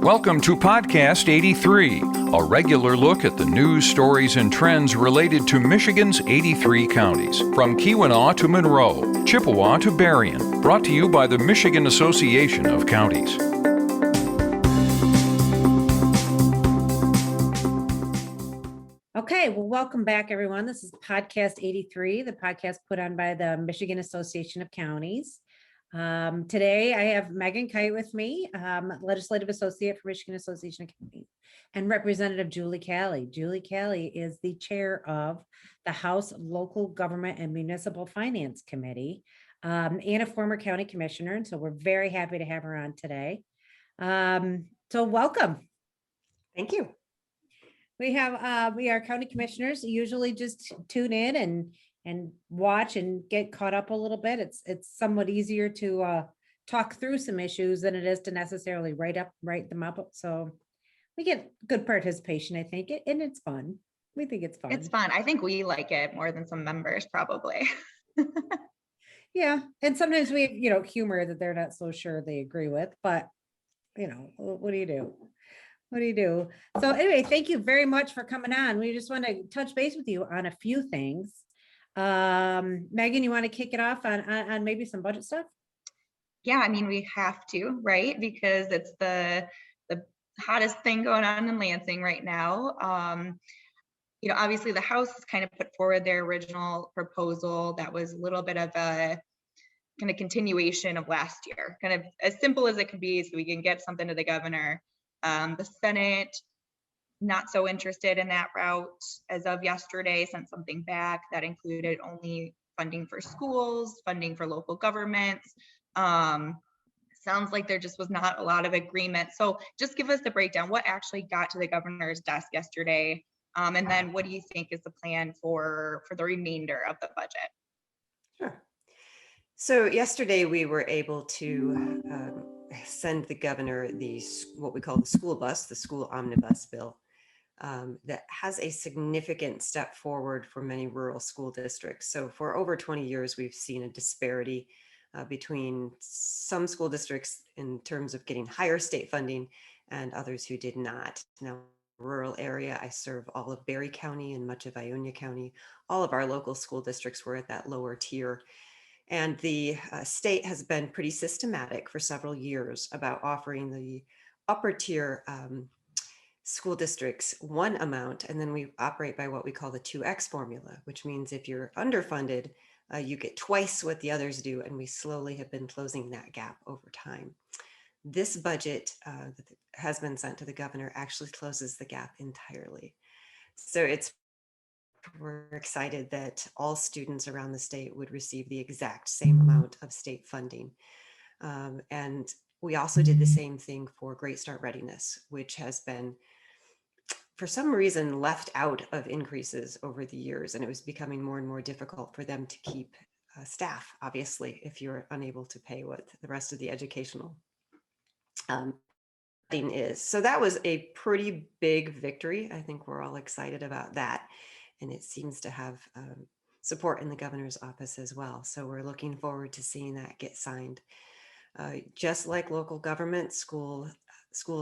Welcome to Podcast 83, a regular look at the news, stories, and trends related to Michigan's 83 counties, from Keweenaw to Monroe, Chippewa to Berrien, brought to you by the Michigan Association of Counties. Okay, well, welcome back, everyone. This is Podcast 83, the podcast put on by the Michigan Association of Counties. Today, I have Meghann Keit with me, Legislative Associate for Michigan Association of Counties, and Representative Julie Calley. Julie Calley is the chair of the House Local Government and Municipal Finance Committee, and a former county commissioner, and so we're very happy to have her on today. So welcome. Thank you. We are county commissioners, usually just tune in and watch and get caught up a little bit. It's somewhat easier to talk through some issues than it is to necessarily write them up. So we get good participation, I think, and it's fun. We think it's fun. It's fun. I think we like it more than some members probably. Yeah, and sometimes we have, humor that they're not so sure they agree with, but what do you do? What do you do? So anyway, thank you very much for coming on. We just want to touch base with you on a few things. Meghann, you want to kick it off on maybe some budget stuff? Yeah, I mean, we have to, right? Because it's the hottest thing going on in Lansing right now. Obviously the House has kind of put forward their original proposal that was a little bit of a kind of continuation of last year, kind of as simple as it could be, so we can get something to the governor. The Senate, not so interested in that route as of yesterday, sent something back that included only funding for schools, funding for local governments. Sounds like there just was not a lot of agreement. So just give us the breakdown. What actually got to the governor's desk yesterday? And then what do you think is the plan for the remainder of the budget? Sure. So yesterday we were able to send the governor what we call the school bus, the school omnibus bill, that has a significant step forward for many rural school districts. So for over 20 years, we've seen a disparity between some school districts in terms of getting higher state funding and others who did not. Now, rural area, I serve all of Berry County and much of Ionia County. All of our local school districts were at that lower tier. And the state has been pretty systematic for several years about offering the upper tier school districts one amount, and then we operate by what we call the 2X formula, which means if you're underfunded, you get twice what the others do, and we slowly have been closing that gap over time. This budget that has been sent to the governor actually closes the gap entirely. So we're excited that all students around the state would receive the exact same amount of state funding. And we also did the same thing for Great Start Readiness, which has been, for some reason, left out of increases over the years. And it was becoming more and more difficult for them to keep staff, obviously, if you're unable to pay what the rest of the educational thing is. So that was a pretty big victory. I think we're all excited about that. And it seems to have support in the governor's office as well. So we're looking forward to seeing that get signed. Just like local government, schools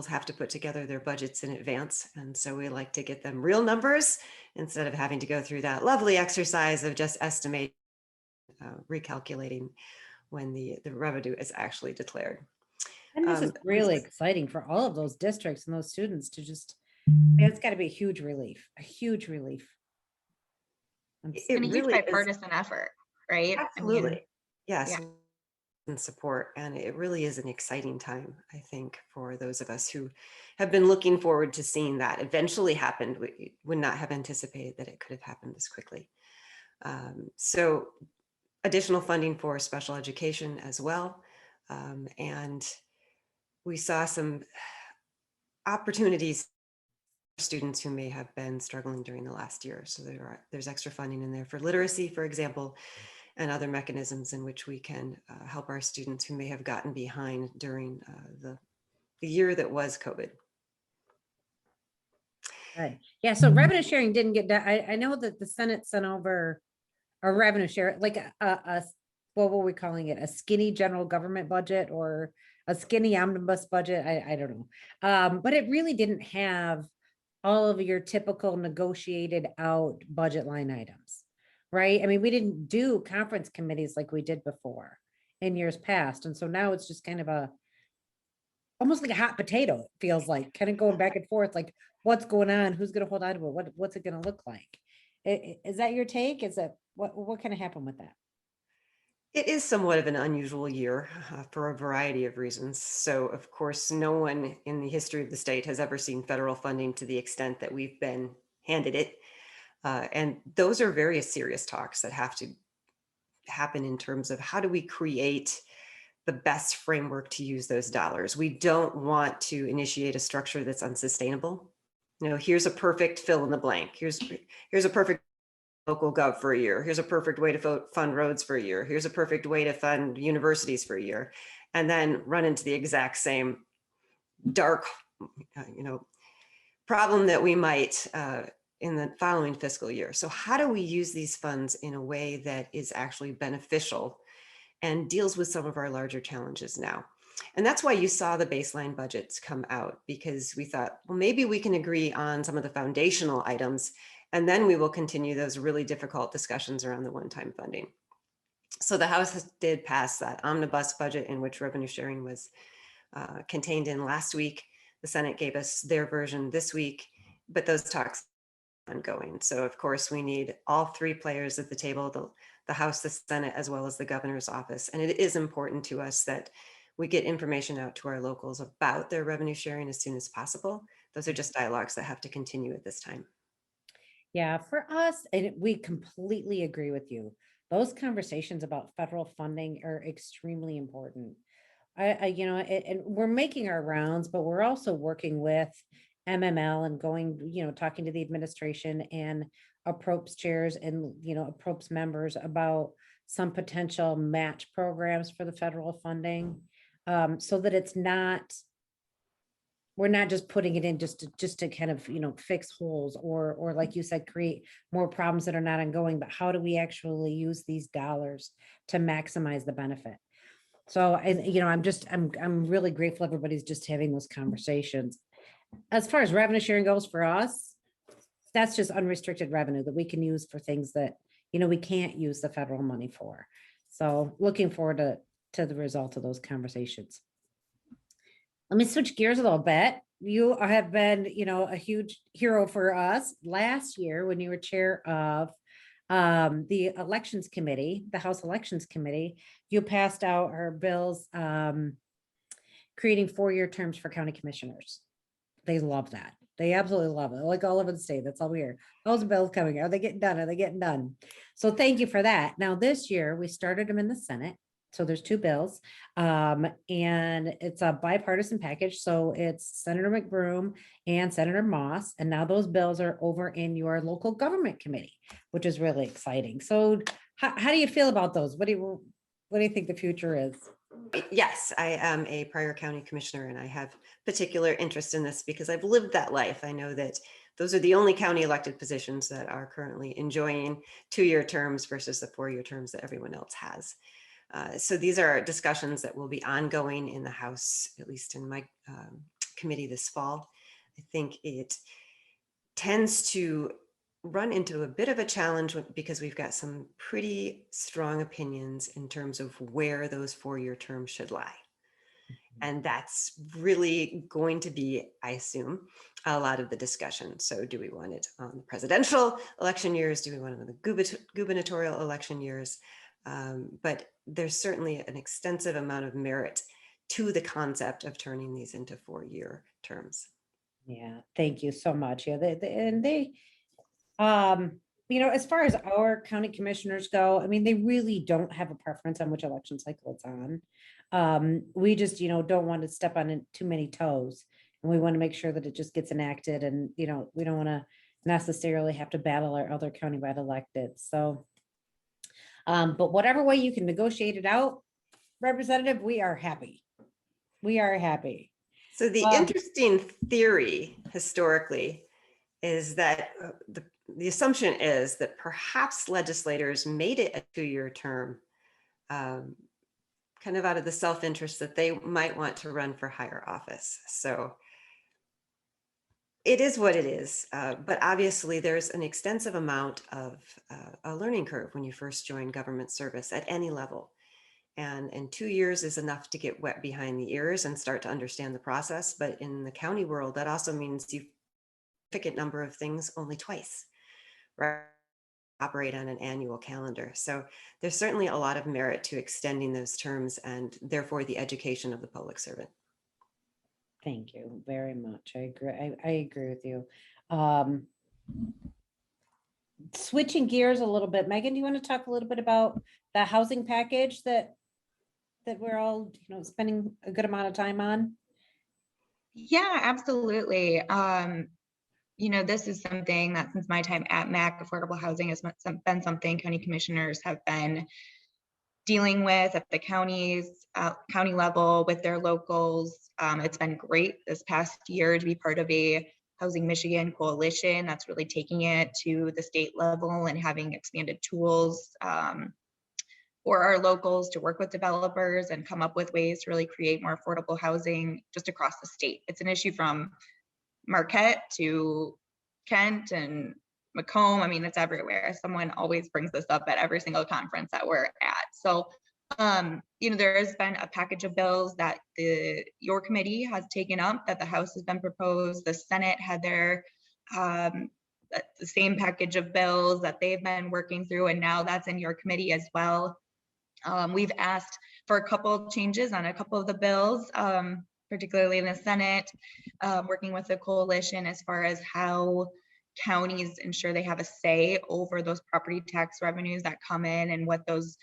have to put together their budgets in advance. And so we like to get them real numbers instead of having to go through that lovely exercise of just estimating, recalculating when the revenue is actually declared. And this is really exciting for all of those districts and those students to it's got to be a huge relief. It's a huge bipartisan effort, right? Absolutely. Yes. Yeah. And support. And it really is an exciting time, I think, for those of us who have been looking forward to seeing that eventually happen. We would not have anticipated that it could have happened this quickly. So additional funding for special education as well. And we saw some opportunities students who may have been struggling during the last year. So there's extra funding in there for literacy, for example, and other mechanisms in which we can help our students who may have gotten behind during the year that was COVID. Right. Yeah. So revenue sharing didn't get done. I know that the Senate sent over a revenue share, like a what were we calling it? A skinny general government budget, or a skinny omnibus budget. I don't know. But it really didn't have all of your typical negotiated out budget line items, right? I mean, we didn't do conference committees like we did before in years past. And so now it's just kind of almost like a hot potato, it feels like, kind of going back and forth, like what's going on, who's going to hold on to it, what's it going to look like? Is that your take? Is that what kind of happened with that? It is somewhat of an unusual year for a variety of reasons. So, of course, no one in the history of the state has ever seen federal funding to the extent that we've been handed it. And those are very serious talks that have to happen in terms of how do we create the best framework to use those dollars. We don't want to initiate a structure that's unsustainable. You know, here's a perfect fill in the blank. Here's a perfect local gov for a year. Here's a perfect way to fund roads for a year. Here's a perfect way to fund universities for a year, and then run into the exact same dark, problem that we might in the following fiscal year. So how do we use these funds in a way that is actually beneficial and deals with some of our larger challenges now? And that's why you saw the baseline budgets come out, because we thought, well, maybe we can agree on some of the foundational items, and then we will continue those really difficult discussions around the one-time funding. So the House did pass that omnibus budget in which revenue sharing was contained in last week. The Senate gave us their version this week, but those talks are ongoing. So of course we need all three players at the table, the House, the Senate, as well as the governor's office. And it is important to us that we get information out to our locals about their revenue sharing as soon as possible. Those are just dialogues that have to continue at this time. Yeah, for us, and we completely agree with you. Those conversations about federal funding are extremely important. And we're making our rounds, but we're also working with MML and going, talking to the administration and approps chairs and, approps members about some potential match programs for the federal funding, so that we're not just putting it in just to kind of, fix holes or like you said, create more problems that are not ongoing, but how do we actually use these dollars to maximize the benefit? So, I'm really grateful everybody's just having those conversations. As far as revenue sharing goes for us, that's just unrestricted revenue that we can use for things that, we can't use the federal money for. So looking forward to the result of those conversations. Let me switch gears a little bit. You have been, a huge hero for us last year when you were chair of the elections committee, the House Elections Committee. You passed out our bills creating 4-year terms for county commissioners. They love that. They absolutely love it. Like all over the state. That's all we hear. Those bills coming. Are they getting done? Are they getting done? So thank you for that. Now this year we started them in the Senate. So there's 2 bills, and it's a bipartisan package. So it's Senator McBroom and Senator Moss. And now those bills are over in your local government committee, which is really exciting. So how do you feel about those? What do you think the future is? Yes, I am a prior county commissioner, and I have particular interest in this because I've lived that life. I know that those are the only county elected positions that are currently enjoying 2-year terms versus the 4-year terms that everyone else has. So these are discussions that will be ongoing in the House, at least in my committee this fall. I think it tends to run into a bit of a challenge because we've got some pretty strong opinions in terms of where those 4-year terms should lie. And that's really going to be, I assume, a lot of the discussion. So do we want it on the presidential election years? Do we want it on the gubernatorial election years? But there's certainly an extensive amount of merit to the concept of turning these into 4-year terms. Yeah, thank you so much. Yeah, as far as our county commissioners go, I mean, they really don't have a preference on which election cycle it's on. We just, don't want to step on too many toes, and we want to make sure that it just gets enacted, and, we don't want to necessarily have to battle our other countywide electeds. So, but whatever way you can negotiate it out, Representative, we are happy. We are happy. So the interesting theory historically is that the assumption is that perhaps legislators made it a 2-year term kind kind of out of the self-interest that they might want to run for higher office. So it is what it is. But obviously there's an extensive amount of a learning curve when you first join government service at any level. And 2 years is enough to get wet behind the ears and start to understand the process. But in the county world, that also means you pick a number of things only twice, right? Operate on an annual calendar. So there's certainly a lot of merit to extending those terms and therefore the education of the public servant. Thank you very much. I agree. I agree with you. Switching gears a little bit, Meghann, do you want to talk a little bit about the housing package that we're all, spending a good amount of time on? Yeah, absolutely. This is something that since my time at MAC, affordable housing has been something county commissioners have been dealing with at the county level with their locals. It's been great this past year to be part of a Housing Michigan coalition that's really taking it to the state level and having expanded tools for our locals to work with developers and come up with ways to really create more affordable housing just across the state. It's an issue from Marquette to Kent and Macomb. I mean, it's everywhere. Someone always brings this up at every single conference that we're at. So, there has been a package of bills that your committee has taken up, that the House has been proposed. The Senate had their the same package of bills that they've been working through, and now that's in your committee as well. We've asked for a couple of changes on a couple of the bills, particularly in the Senate, working with the coalition as far as how counties ensure they have a say over those property tax revenues that come in, and what those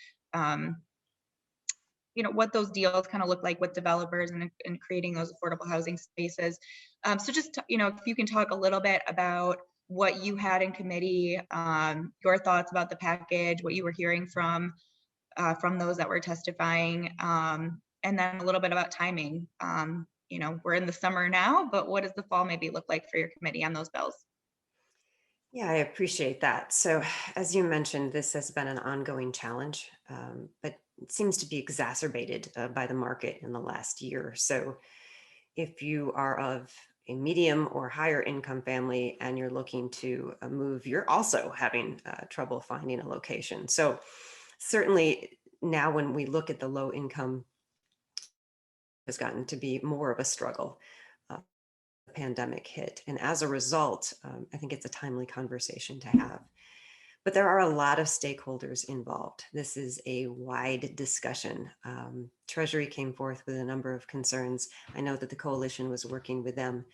what those deals kind of look like with developers and creating those affordable housing spaces. So just, if you can talk a little bit about what you had in committee, your thoughts about the package, what you were hearing from those that were testifying, and then a little bit about timing. We're in the summer now, but what does the fall maybe look like for your committee on those bills? Yeah, I appreciate that. So as you mentioned, this has been an ongoing challenge, but it seems to be exacerbated by the market in the last year. So if you are of a medium or higher income family and you're looking to move, you're also having trouble finding a location. So certainly now when we look at the low income, has gotten to be more of a struggle. The pandemic hit. And as a result, I think it's a timely conversation to have. But there are a lot of stakeholders involved. This is a wide discussion. Treasury came forth with a number of concerns. I know that the coalition was working with them,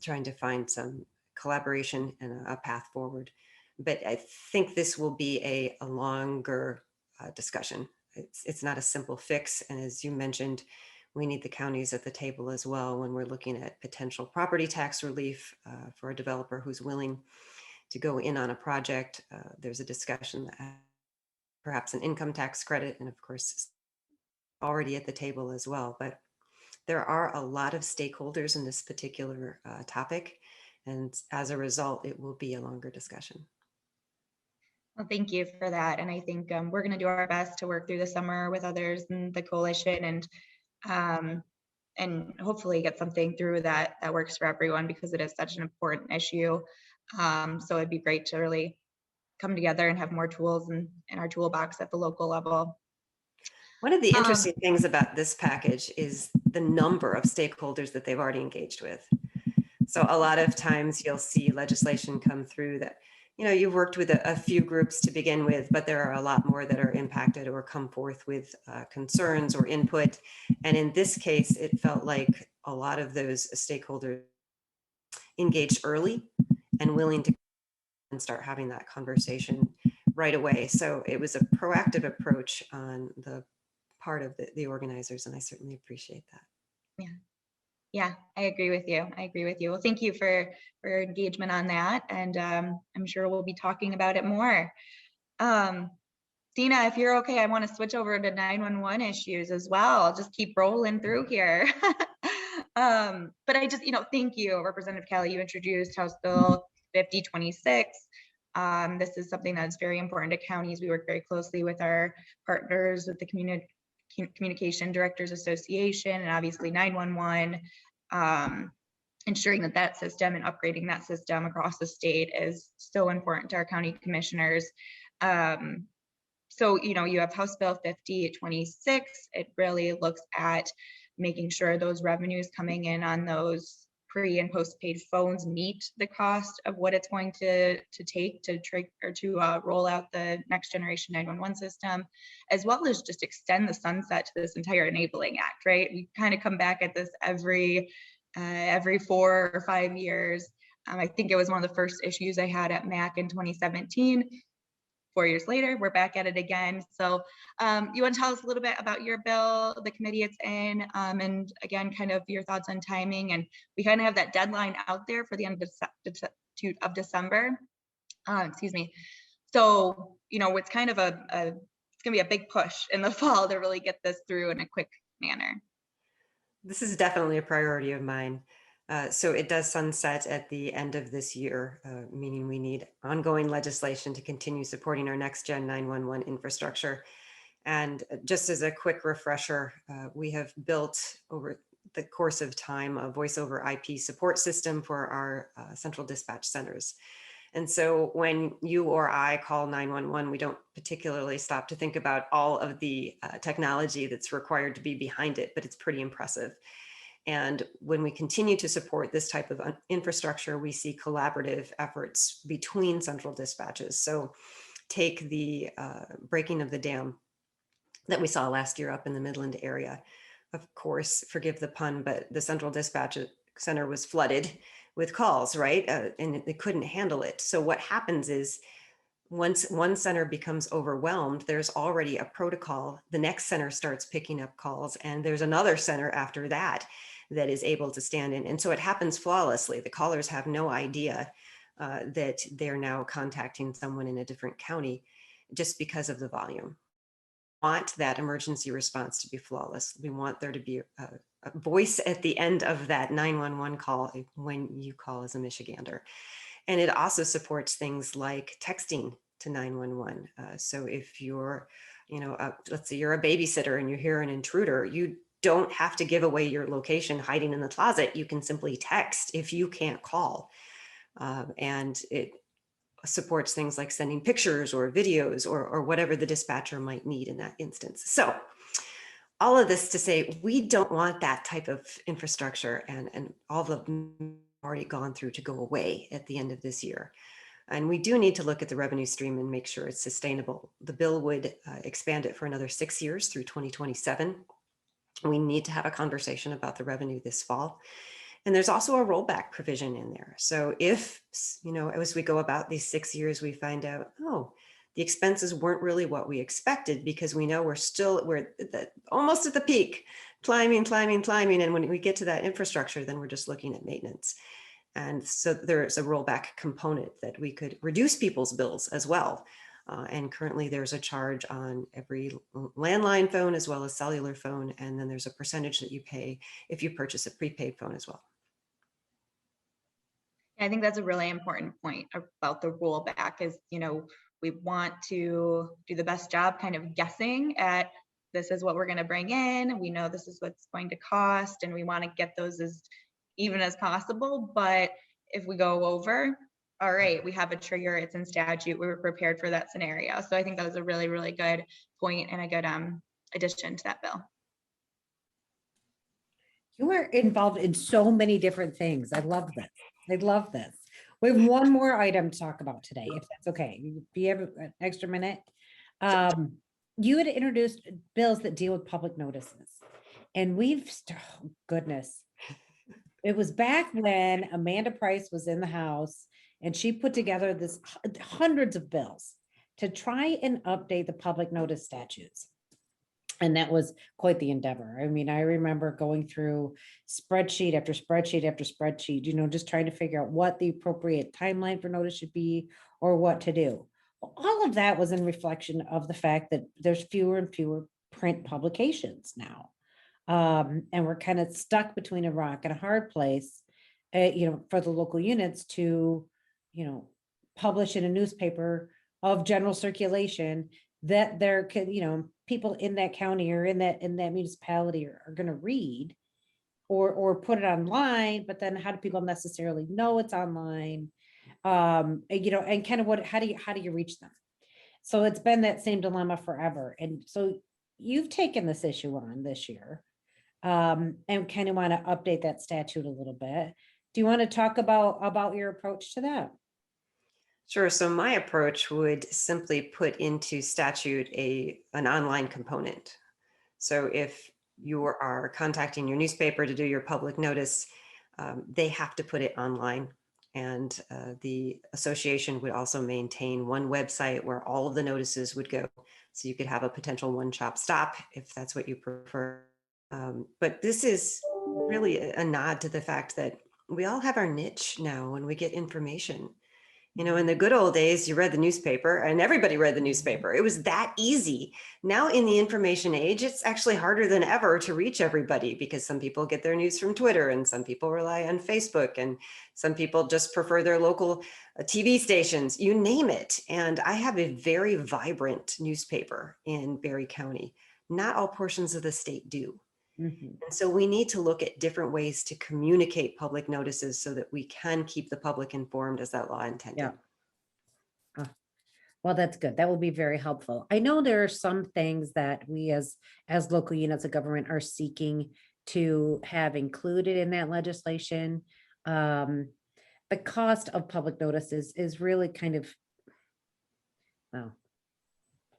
trying to find some collaboration and a path forward. But I think this will be a longer discussion. It's not a simple fix. And as you mentioned, we need the counties at the table as well when we're looking at potential property tax relief for a developer who's willing to go in on a project. There's a discussion that perhaps an income tax credit, and of course, already at the table as well. But there are a lot of stakeholders in this particular topic. And as a result, it will be a longer discussion. Well, thank you for that. And I think we're going to do our best to work through the summer with others in the coalition and hopefully get something through that works for everyone, because it is such an important issue. So it'd be great to really come together and have more tools in our toolbox at the local level. One of the interesting things about this package is the number of stakeholders that they've already engaged with. So a lot of times you'll see legislation come through that, you've worked with a few groups to begin with, but there are a lot more that are impacted or come forth with concerns or input. And in this case, it felt like a lot of those stakeholders engaged early and willing to start having that conversation right away. So it was a proactive approach on the part of the organizers, and I certainly appreciate that. Yeah, I agree with you. Well, thank you for your engagement on that, and I'm sure we'll be talking about it more. Deena, if you're okay, I want to switch over to 911 issues as well. I'll just keep rolling through here. But I just, thank you, Representative Calley. You introduced House Bill 5026. This is something that's very important to counties. We work very closely with our partners, with the Communication Directors Association, and obviously 911. Ensuring that system and upgrading that system across the state is so important to our county commissioners. So, you have House Bill 5026. It really looks at making sure those revenues coming in on those pre and postpaid phones meet the cost of what it's going to take to roll out the next generation 911 system, as well as just extend the sunset to this entire enabling act, right? We kind of come back at this every 4 or 5 years. I think it was one of the first issues I had at MAC in 2017. 4 years later, we're back at it again. So you want to tell us a little bit about your bill, the committee it's in, and again, kind of your thoughts on timing. And we kind of have that deadline out there for the end of December. Excuse me. So, it's kind of it's going to be a big push in the fall to really get this through in a quick manner. This is definitely a priority of mine. So it does sunset at the end of this year, meaning we need ongoing legislation to continue supporting our next gen 911 infrastructure. And just as a quick refresher, we have built over the course of time a voice over IP support system for our central dispatch centers. And so when you or I call 911, we don't particularly stop to think about all of the technology that's required to be behind it, but it's pretty impressive. And when we continue to support this type of infrastructure, we see collaborative efforts between central dispatches. So take the breaking of the dam that we saw last year up in the Midland area. Of course, forgive the pun, but the central dispatch center was flooded with calls, right? And they couldn't handle it. So what happens is once one center becomes overwhelmed, there's already a protocol. The next center starts picking up calls, and there's another center after that that is able to stand in. And so it happens flawlessly. The callers have no idea that they're now contacting someone in a different county just because of the volume. We want that emergency response to be flawless. We want there to be a voice at the end of that 911 call when you call as a Michigander. And it also supports things like texting to 911. So if you're, let's say you're a babysitter and you hear an intruder, you don't have to give away your location hiding in the closet. You can simply text if you can't call. And it supports things like sending pictures or videos or whatever the dispatcher might need in that instance. So all of this to say, we don't want that type of infrastructure and all the already gone through to go away at the end of this year. And we do need to look at the revenue stream and make sure it's sustainable. The bill would expand it for another 6 years through 2027. We need to have a conversation about the revenue this fall. And there's also a rollback provision in there. So if, as we go about these 6 years, we find out, the expenses weren't really what we expected, because we know we're almost at the peak, climbing. And when we get to that infrastructure, then we're just looking at maintenance. And so there's a rollback component that we could reduce people's bills as well. And currently there's a charge on every landline phone as well as cellular phone. And then there's a percentage that you pay if you purchase a prepaid phone as well. I think that's a really important point about the rollback is, we want to do the best job kind of guessing at this is what we're going to bring in. We know this is what's going to cost, and we want to get those as even as possible. But if we go over, all right, we have a trigger, it's in statute, we were prepared for that scenario. So I think that was a really, really good point and a good addition to that bill. You are involved in so many different things. I love this. I love this. We have one more item to talk about today, if that's okay. Do you have an extra minute? You had introduced bills that deal with public notices. And goodness. It was back when Amanda Price was in the House, and she put together this hundreds of bills to try and update the public notice statutes. And that was quite the endeavor. I mean, I remember going through spreadsheet after spreadsheet after spreadsheet, just trying to figure out what the appropriate timeline for notice should be or what to do. All of that was in reflection of the fact that there's fewer and fewer print publications now. And we're kind of stuck between a rock and a hard place, for the local units to, publish in a newspaper of general circulation that there could, people in that county or in that municipality are going to read or put it online, but then how do people necessarily know it's online? And kind of how do you reach them? So it's been that same dilemma forever. And so you've taken this issue on this year, and kind of want to update that statute a little bit. Do you want to talk about your approach to that? Sure. So my approach would simply put into statute an online component. So if you are contacting your newspaper to do your public notice, they have to put it online. And the association would also maintain one website where all of the notices would go. So you could have a potential one-stop stop if that's what you prefer. But this is really a nod to the fact that we all have our niche now when we get information. You know, in the good old days, you read the newspaper and everybody read the newspaper. It was that easy. Now in the information age, it's actually harder than ever to reach everybody because some people get their news from Twitter and some people rely on Facebook and some people just prefer their local TV stations, you name it. And I have a very vibrant newspaper in Barry County. Not all portions of the state do. And so we need to look at different ways to communicate public notices so that we can keep the public informed as that law intended. Yeah. Well, that's good. That will be very helpful. I know there are some things that we as local units of government are seeking to have included in that legislation. The cost of public notices is really kind of, well,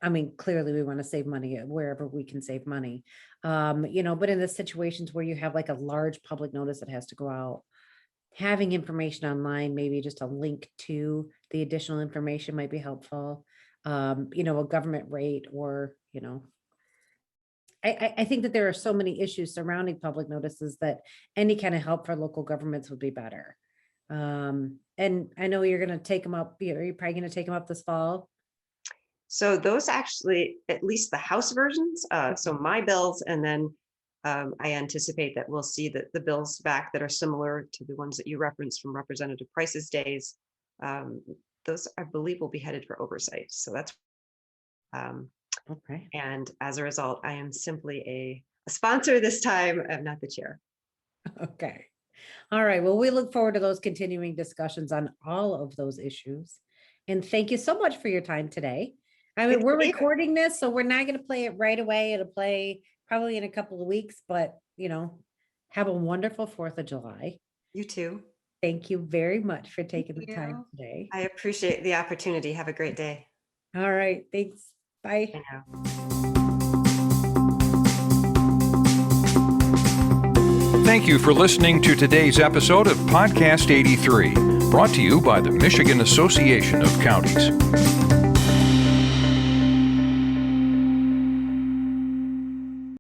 I mean, clearly we want to save money wherever we can save money. But in the situations where you have like a large public notice that has to go out, having information online, maybe just a link to the additional information might be helpful. A government rate or, I think that there are so many issues surrounding public notices that any kind of help for local governments would be better. And I know you're going to take them up, you're probably going to take them up this fall. So those actually, at least the House versions, so my bills, and then I anticipate that we'll see the bills back that are similar to the ones that you referenced from Representative Price's days. Those, I believe, will be headed for oversight. So that's, Okay. and as a result, I am simply a sponsor this time. I'm not the chair. Okay. All right. Well, we look forward to those continuing discussions on all of those issues. And thank you so much for your time today. I mean, we're recording this, so we're not going to play it right away. It'll play probably in a couple of weeks, but have a wonderful 4th of July. You too. Thank you very much for taking the time today. I appreciate the opportunity. Have a great day. All right. Thanks. Bye. I know. Thank you for listening to today's episode of Podcast 83, brought to you by the Michigan Association of Counties.